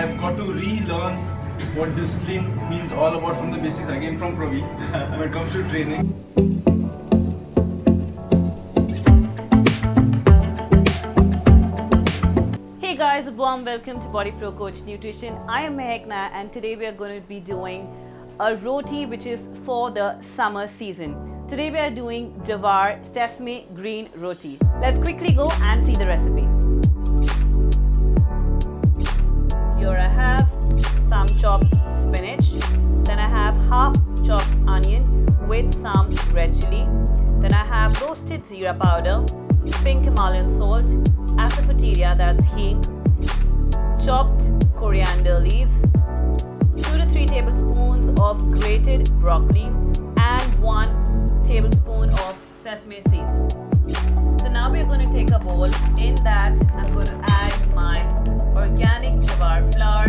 I've got to relearn what discipline means all about from the basics again from Praveen when it comes to training. Hey guys, a warm welcome to Body Pro Coach Nutrition. I am Maahek Nair and today we are going to be doing a roti which is for the summer season. Today we are doing Jowar Sesame Green Roti. Let's quickly go and see the recipe. Here I have some chopped spinach. Then I have half chopped onion with some red chili. Then I have roasted zeera powder, pink Himalayan salt, asafoetida, that's hing, chopped coriander leaves, 2 to 3 tablespoons of grated broccoli, and 1 tablespoon of sesame seeds. So now we're going to take a bowl. In that, I'm going to add my organic Jowar flour.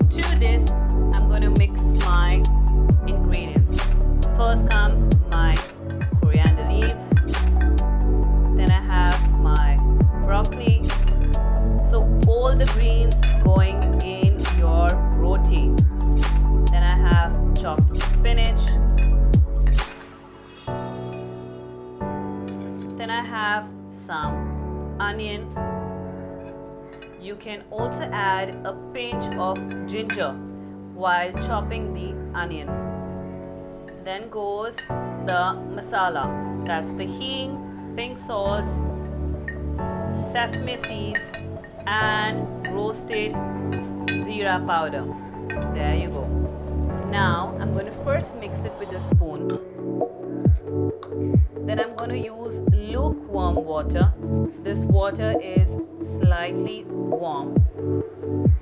To this, I'm going to mix my ingredients. First comes my coriander leaves. Then I have my broccoli. So all the greens going in your roti. Then I have chopped spinach. Then I have some onion. You can also add a pinch of ginger while chopping the onion. Then goes the masala. That's the hing, pink salt, sesame seeds, and roasted zeera powder. There you go. Now I'm going to first mix it with a spoon. Then I'm going to use lukewarm water. So this water is slightly warm.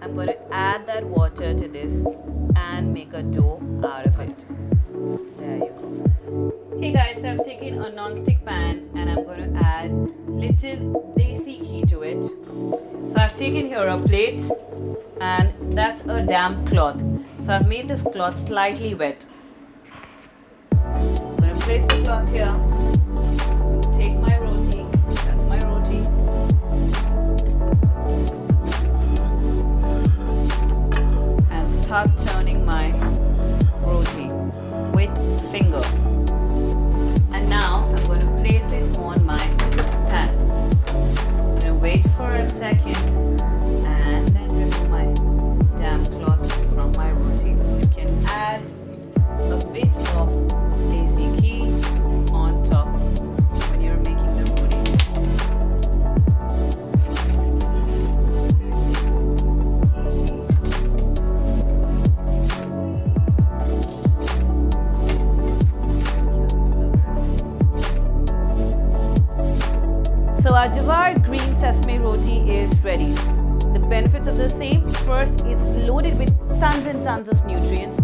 I'm going to add that water to this and make a dough out of it. There you go. Hey guys, so I've taken a non-stick pan and I'm going to add little desi ghee to it. So I've taken here a plate and that's a damp cloth. So I've made this cloth slightly wet. I'm going to place the cloth here. Take my roti, that's my roti. And start turning my roti with finger. And now I'm going to place it on my pan. I'm going to wait for a second and then remove my damp cloth from my roti. You can add a bit of desi ghee on top when you're making the roti. So our Jowar green sesame roti is ready. The benefits of the same: first, it's loaded with tons and tons of nutrients.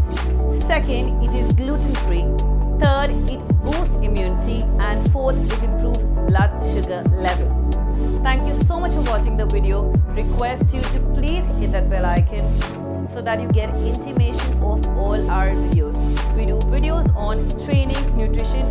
Second, it is gluten-free. Third, it boosts immunity. And fourth, it improves blood sugar level. Thank you so much for watching the video. Request you to please hit that bell icon so that you get intimation of all our videos. We do videos on training, nutrition,